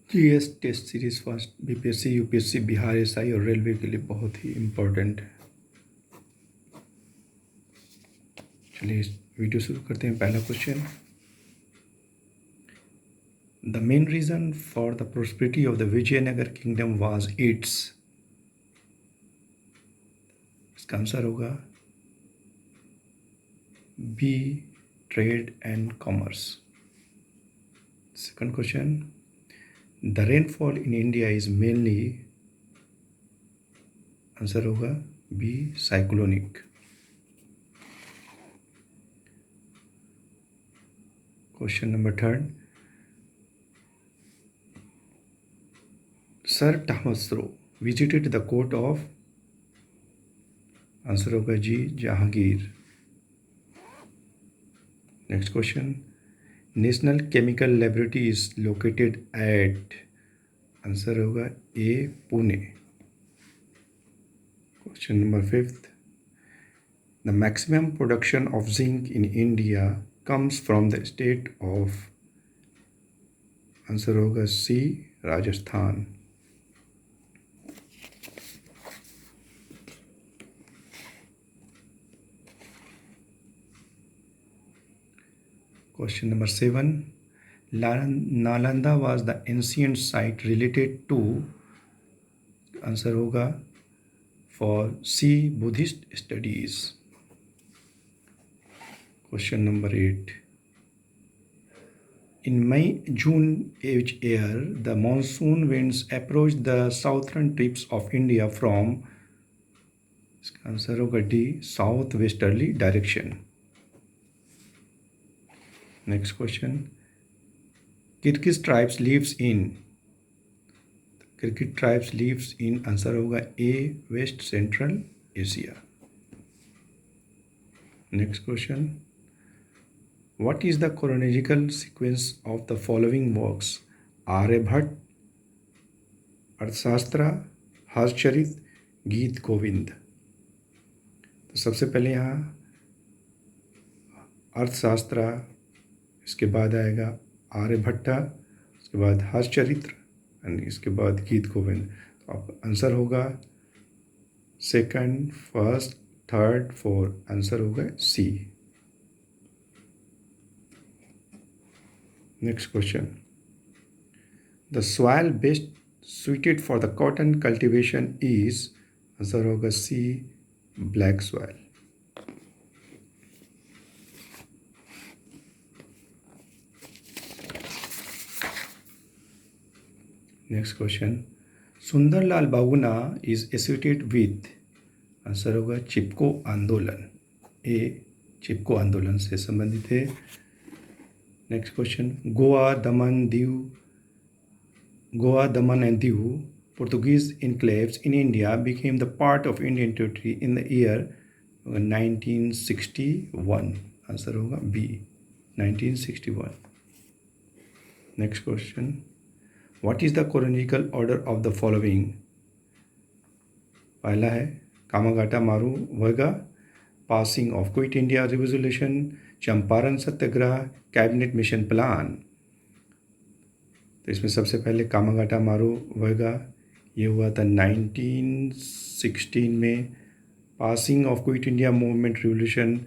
GS test series first BPSC UPSC Bihar SI और railway के लिए बहुत ही इम्पोर्टेंट है। चलिए इस वीडियो शुरू करते हैं। पहला question, the main reason for the prosperity of the Vijayanagara kingdom was its. इसका आंसर होगा B, trade and commerce. Second question, the rainfall in India is mainly, answer होगा B, cyclonic. Question number third, sir Thomas Roe visited the court of, answer होगा G, Jahangir. Next question, national chemical laboratory is located at, answer होगा A, Pune. Question number fifth, the maximum production of zinc in India comes from the state of, answer होगा सी, Rajasthan. Question number 7. Nalanda was the ancient site related to, answer होगा for C, Buddhist studies. Question number 8. In May-June each year, the monsoon winds approach the southern tips of India from, इसका answer होगा D, southwesterly direction. Next question, Kyrgyz tribes lives in, Kyrgyz tribes lives in, answer होगा A, West Central Asia. Next question, what is the chronological sequence of the following works? Aryabhatta, Arthashastra, Harshacharita, गीत गोविंद। तो सबसे पहले यहाँ अर्थशास्त्र, इसके बाद आएगा आर्यभट्टा, उसके बाद हर्षचरित्र एंड इसके बाद गीत गोविंद। तो आप आंसर होगा second, first, third, fourth, answer होगा C. Next question, the soil best suited for the cotton cultivation is, answer होगा C, black soil. Next question, Sunderlal Bahuguna is associated with, answer होगा चिपको आंदोलन, ए, चिपको आंदोलन से संबंधित है। Next question, Goa, Daman and Diu, Portuguese enclaves in India, became the part of Indian territory in the year 1961. Answer होगा B, 1961. Next question, what is the chronological order of the following? पहला है कामागाटा मारू वर्गा, passing off quit India revolution, Champaran सत्याग्रह, cabinet mission plan. तो इसमें सबसे पहले कामागाटा मारू वर्गा, ये हुआ था 1916 में। Passing off quit India movement revolution,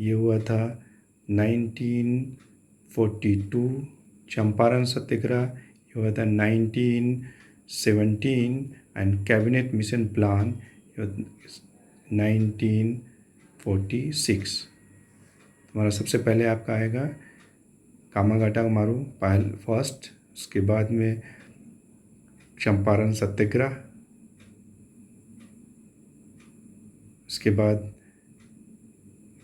ये हुआ था 1942। चंपारण सत्याग्रह, ये हुआ था 1917 एंड कैबिनेट मिशन प्लान 1946। तुम्हारा सबसे पहले आपका आएगा कामागाटा मारू फर्स्ट, उसके बाद में चंपारण सत्याग्रह, उसके बाद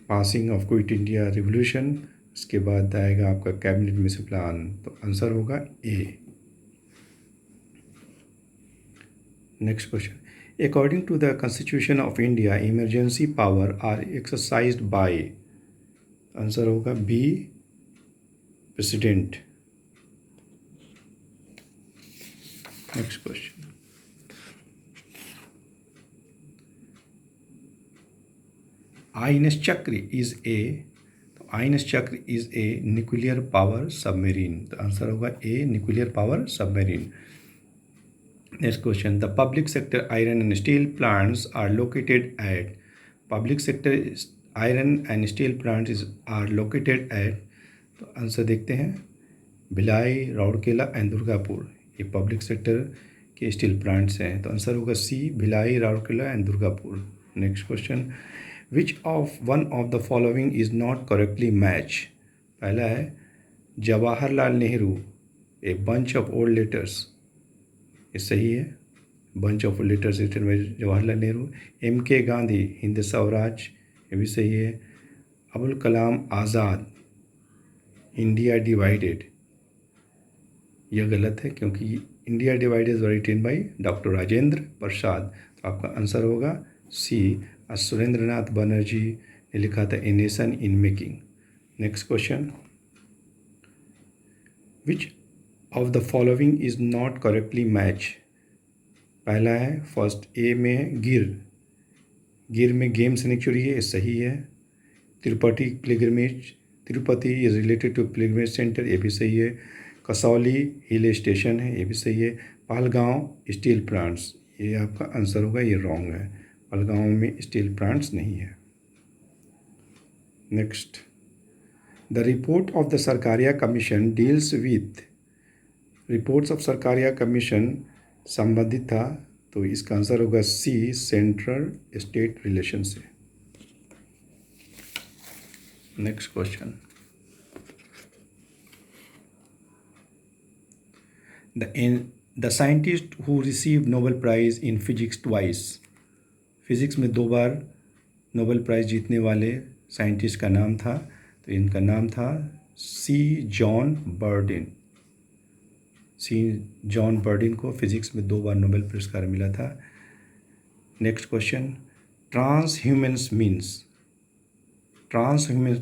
passing off quit India revolution, उसके बाद आएगा आपका कैबिनेट मिशन प्लान। तो आंसर होगा A. Next question, according to the constitution of India emergency power are exercised by, answer होगा B, president. Next question, INS Chakra is A, तो INS Chakra is a nuclear power submarine, तो answer होगा a nuclear power submarine. Next question, the public sector iron and steel plants are located eight, public sector iron and steel plants are located at, तो answer देखते हैं Bhilai, Rourkela and Durgapur, ये public sector के steel plants हैं, तो answer होगा C Bhilai, Rourkela and Durgapur. Next question, which of one of the following is not correctly match, पहला है Jawaharlal Nehru a bunch of old letters, ये सही है, bunch of old letters written by Jawaharlal Nehru. M K Gandhi Hind Swaraj, ये भी सही है। अबुल कलाम आज़ाद इंडिया डिवाइडेड, यह गलत है क्योंकि India divided is written by doctor Rajendra Prasad, तो आपका आंसर होगा सी, सुरेंद्र नाथ बनर्जी ने लिखा था a nation in making. Next question, which of the following is not correctly match, पहला है फर्स्ट ए में गिर में गेम सेंचुरी है, ये सही है। Tirupati pilgrimage, Tirupati is related to pilgrimage centre, ये भी सही है। कसौली हिल स्टेशन है, ये भी सही है। पहलगांव स्टील प्लांट्स, ये आपका आंसर होगा, ये रॉन्ग है, पहलगांव में स्टील प्लांट्स नहीं है। Next, the report of the Sarkaria commission deals with, reports of Sarkaria commission संबंधित था, तो इसका आंसर होगा सी, सेंट्रल स्टेट रिलेशन से। Next question, the scientist who receive Nobel prize in physics twice, physics में 2 बार नोबेल प्राइज़ जीतने वाले साइंटिस्ट का नाम था, तो इनका नाम था C John Bardeen, C John Bardeen को फिजिक्स में 2 बार नोबेल पुरस्कार मिला था। Next question, transhumance means, transhumance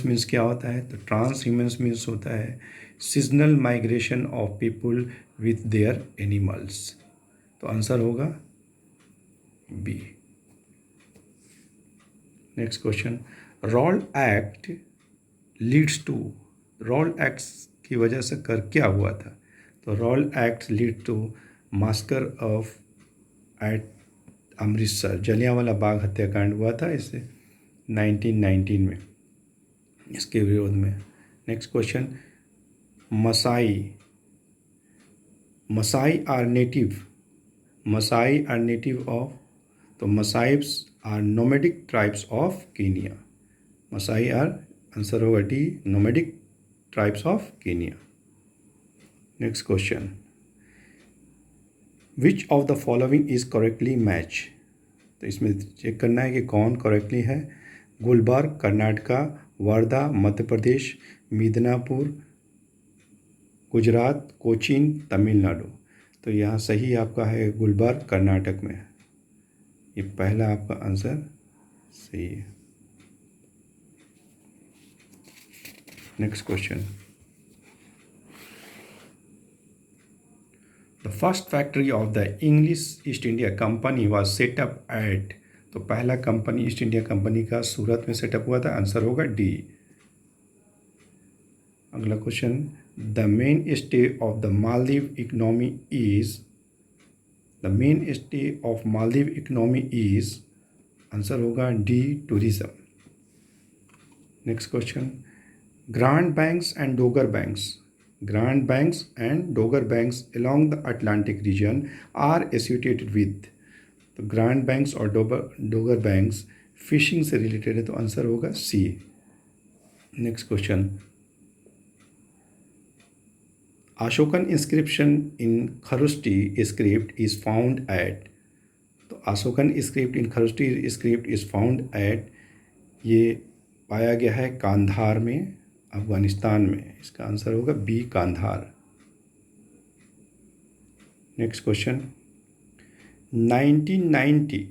means क्या होता है, तो ट्रांसह्यूमन्स मीन्स होता है seasonal migration of people with their animals, तो आंसर होगा B. Next question, Rowlatt act leads to, Rowlatt act की वजह से कर क्या हुआ था, तो Rowlatt act lead to massacre of at Amritsar, Jallianwala बाग हत्याकांड हुआ था इससे 1919 में, इसके विरोध में। Next question, Masai are native of, तो Masais are nomadic tribes of Kenya, Masai are, answer होगा D, nomadic tribes of Kenya. Next question, which of the following is correctly match, तो इसमें चेक करना है कि कौन करेक्टली है। गुलबर्ग कर्नाटका, वर्धा मध्य प्रदेश, मिदनापुर गुजरात, कोचीन तमिलनाडु, तो यहाँ सही आपका है गुलबर्ग कर्नाटक में, ये पहला आपका आंसर सही है। Next question, the first factory of the English East India Company was set up at, तो पहला कंपनी ईस्ट इंडिया कंपनी का सूरत में सेटअप हुआ था, आंसर होगा डी। अगला question, the mainstay of the Maldives economy is, the mainstay of Maldives economy is, answer होगा D, tourism. Next question, Grand Banks and Dogger Banks, Grand Banks and Dogger Banks along the Atlantic region are associated with, तो Grand Banks और Dogger Banks fishing से related है, तो answer होगा C. Next question, Ashokan inscription in Kharoshthi script is found at, तो Ashokan script in Kharoshthi script is found at, ये पाया गया है कांधार में, अफगानिस्तान में, इसका आंसर होगा B, Kandahar. Next question, 1990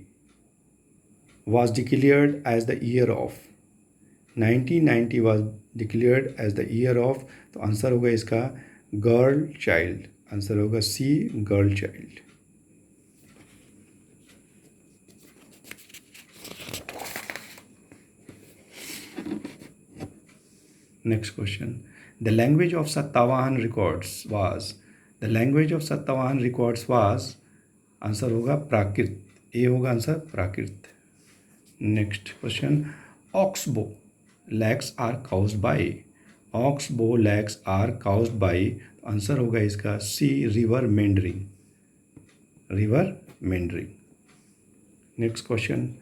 was declared as the year of, 1990 was declared as the year of, तो आंसर होगा इसका गर्ल चाइल्ड, आंसर होगा C, girl child. Next question, the language of Satavahana records was, the language of Satavahana records was, answer होगा Prakrit, A होगा answer Prakrit. Next question, oxbow lakes are caused by, oxbow lakes are caused by, answer होगा इसका C, river meandering, river meandering. Next question,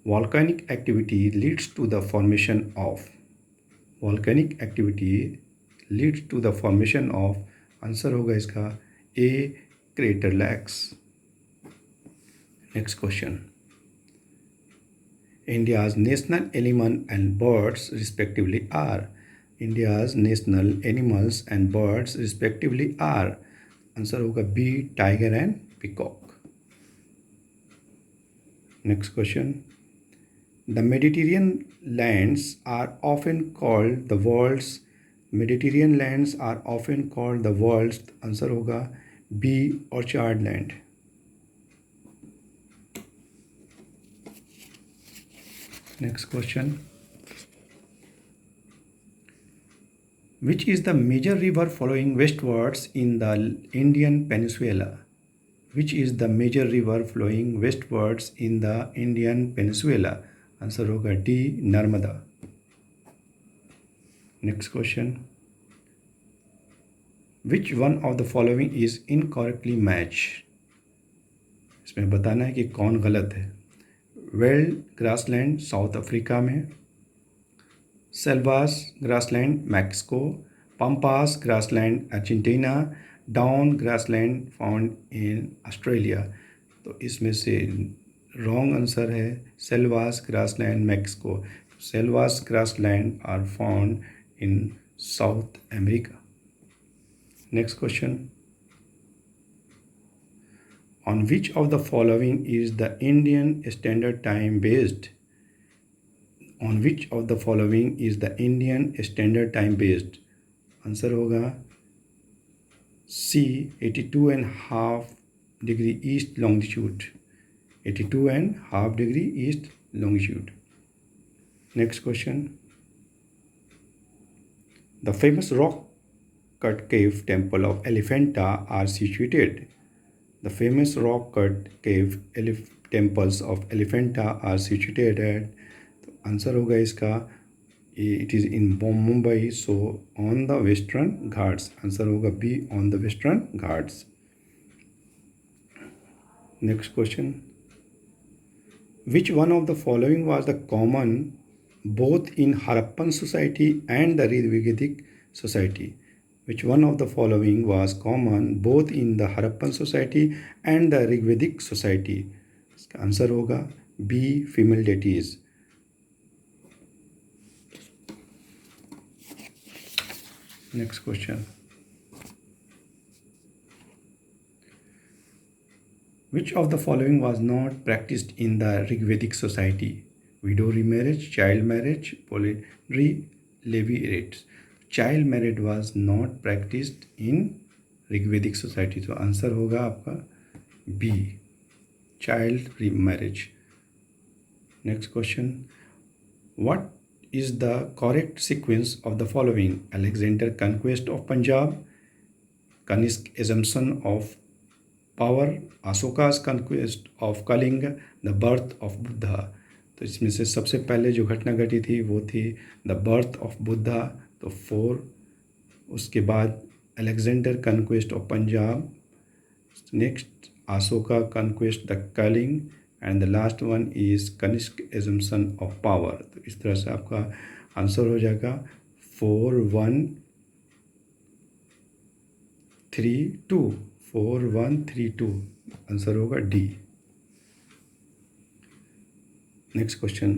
volcanic activity leads to the formation of, volcanic activity leads to the formation of, answer होगा इसका ए, crater lakes। Next question, India's national animal and birds respectively are, India's national animals and birds respectively are, answer होगा B, tiger and peacock. Next question, the Mediterranean lands are often called the world's, Mediterranean lands are often called the world's, answer होगा B, orchard land. Next question, which is the major river flowing westwards in the Indian Peninsula, which is the major river flowing westwards in the Indian Peninsula, answer होगा D, Narmada. Next question, which one of the following is incorrectly match, इसमें बताना है कि कौन गलत है। Veld grassland South Africa में, Selvas grassland Mexico, Pampas grassland Argentina, down grassland found in Australia. तो इसमें से रॉन्ग आंसर है Selvas grassland Mexico, Selvas grassland are found in South America. Next question, on which of the following is the Indian standard time based, on which of the following is the Indian standard time based, answer होगा सी, 82.5 degree east longitude, 82.5 degree east longitude. Next question, the famous rock cut cave temple of Elephanta are situated, the famous rock cut cave temples of Elephanta are situated at, तो answer होगा इसका it is in Mumbai, so on the western ghats, answer होगा B, on the western ghats. Next question, which one of the following was the common both in Harappan society and the Rigvedic society, which one of the following was common both in the Harappan society and the Rigvedic society, इसका answer होगा B, female deities. Next question, which of the following was not practiced in the Rigvedic society, widow remarriage, child marriage, polyandry, levirate, child marriage was not practiced in Rigvedic society, तो answer होगा आपका B, child marriage. Next question, what is the correct sequence of the following, Alexander conquest of Punjab, Kanishk assumption of power, Ashoka's conquest of Kalinga, the birth of Buddha. तो इसमें से सबसे पहले जो घटना घटी थी वो थी द बर्थ ऑफ बुद्धा, तो 4, उसके बाद Alexander conquest of Punjab, next Ashoka conquest the Kalinga, and the last one is Kanishka assumption of power. तो इस तरह से आपका आंसर हो जाएगा 4 1 3 2, 4 1 3 2, आंसर होगा D. Next question,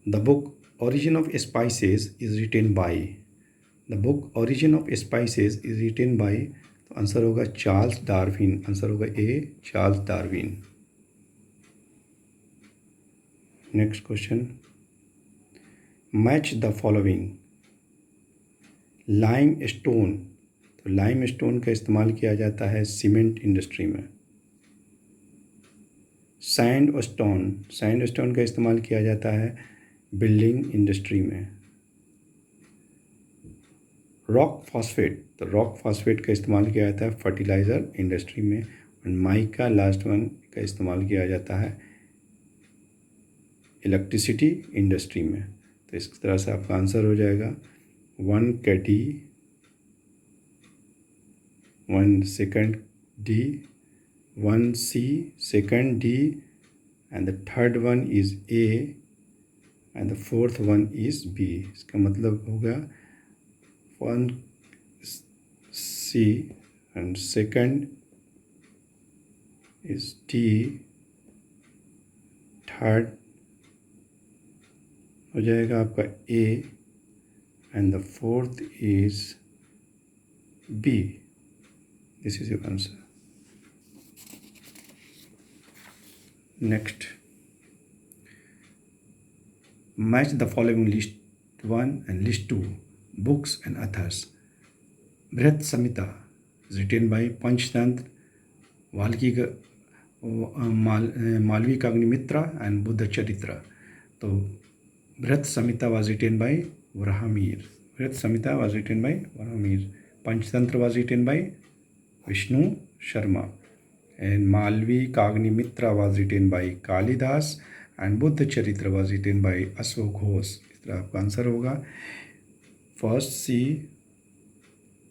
the book origin of spices is written by, the book origin of spices is written by, तो answer होगा चार्ल्स डार्विन, आंसर होगा A, Charles Darwin. Next question, match the following, limestone, तो limestone का इस्तेमाल किया जाता है cement industry में। सैंड स्टोन, सैंड स्टोन का इस्तेमाल किया जाता है बिल्डिंग इंडस्ट्री में। रॉक फॉस्फेट, तो रॉक फॉस्फेट का इस्तेमाल किया जाता है फर्टिलाइज़र इंडस्ट्री में। और माइका लास्ट वन का इस्तेमाल किया जाता है इलेक्ट्रिसिटी इंडस्ट्री में। तो इस तरह से आपका आंसर हो जाएगा 1 1 second D, 1C second D, and the third one is A and the fourth one is B. इसका मतलब होगा 1C and second is D, third हो जाएगा आपका A and the fourth is B. This is your answer. Next, match the following list 1 and list 2 books and authors. Brihat Samhita is written by Panchatantra, Valmiki Malavikagnimitra and Buddhacharita. तो Brihat Samhita was written by Varahamihira, Brihat Samhita was written by Varahamihira, Panchatantra was written by Vishnu Sharma, and Malavikagnimitra was written by Kalidasa, and Buddhacharita was written by Ashok Ghosh. इस तरह आपका answer होगा first C,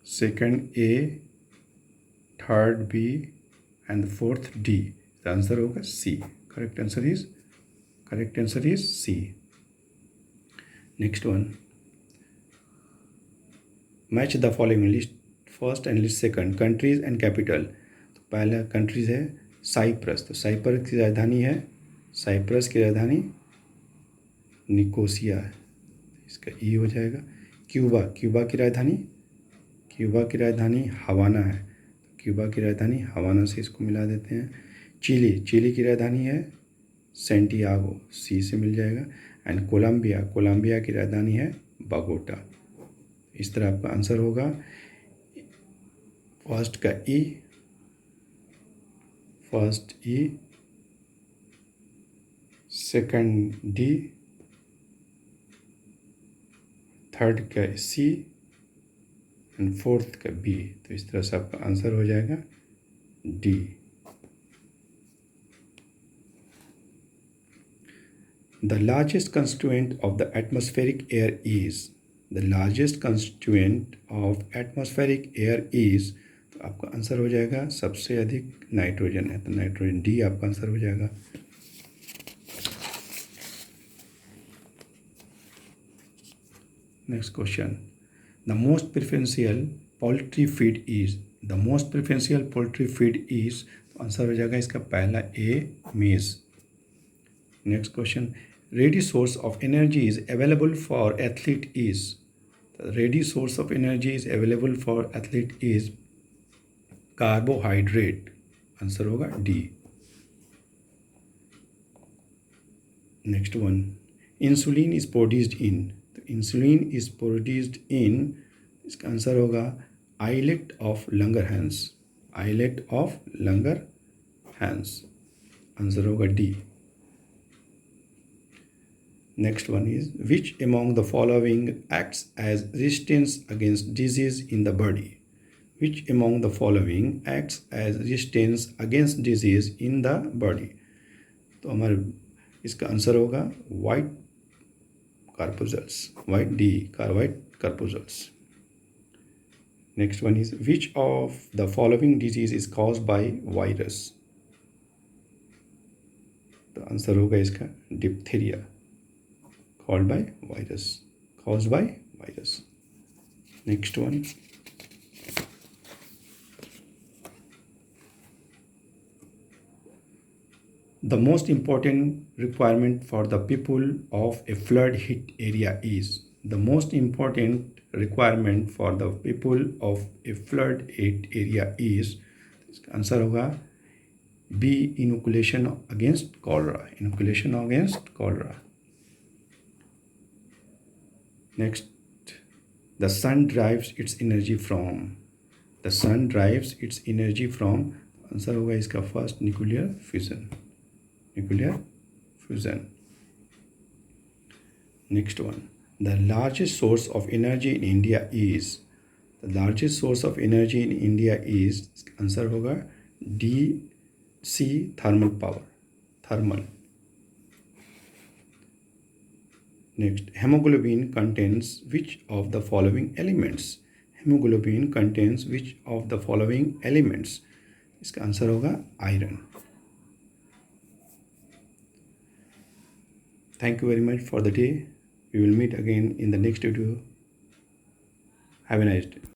second A, third B and the fourth D. इसका answer होगा C. Correct answer is C. Next one, match the following list first and list second countries and capital. तो पहला countries है Cyprus, तो Cyprus की राजधानी है, Cyprus की राजधानी निकोसिया है, इसका ई हो जाएगा। क्यूबा, क्यूबा की राजधानी हवाना है, क्यूबा की राजधानी हवाना से इसको मिला देते हैं। चिली, चिली की राजधानी है सेंटियागो, सी से मिल जाएगा। एंड कोलंबिया, कोलंबिया की राजधानी है बगोटा। इस तरह आपका आंसर होगा फर्स्ट का ई, फर्स्ट ई, सेकंड डी, थर्ड का सी एंड फोर्थ का बी। तो इस तरह से आपका आंसर हो जाएगा D. The largest constituent of the atmospheric air is, the largest constituent of atmospheric air is, तो आपका आंसर हो जाएगा सबसे अधिक नाइट्रोजन है, तो नाइट्रोजन, डी आपका आंसर हो जाएगा। Next question, the most preferential poultry feed is, the most preferential poultry feed is, तो आंसर हो जाएगा इसका पहला A, maize. Next question, ready source of energy is available for athlete is, ready source of energy is available for athlete is carbohydrate, answer होगा D. Next one, insulin is produced in, तो insulin is produced in, इसका answer होगा islet of Langerhans, islet of लंगरहैंस, answer होगा D. Next one is which among the following acts as resistance against disease in the body, which among the following acts as resistance against disease in the body. तो हमारे इसका answer होगा white corpuscles, white D, white corpuscles. Next one is which of the following disease is caused by virus, तो answer होगा इसका diphtheria, called by virus, caused by virus. Next one, the most important requirement for the people of a flood hit area is, the most important requirement for the people of a flood hit area is, इसका answer होगा B, inoculation against cholera, inoculation against cholera. Next, the sun derives its energy from, the sun derives its energy from, answer होगा इसका first nuclear fusion, nuclear fusion. Next one, the largest source of energy in India is, the largest source of energy in India is, answer होगा D C, thermal power, thermal. Next, haemoglobin contains which of the following elements, haemoglobin contains which of the following elements, इसका answer होगा iron. Thank you very much for the day. We will meet again in the next video. Have a nice day.